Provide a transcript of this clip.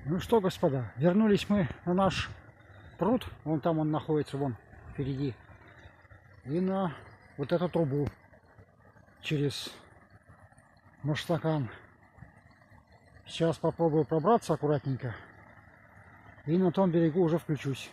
Ну что, господа, вернулись мы на наш пруд. Вон там он находится, вон впереди. И на вот эту трубу через Маштакан. Сейчас попробую пробраться аккуратненько. И на том берегу уже включусь.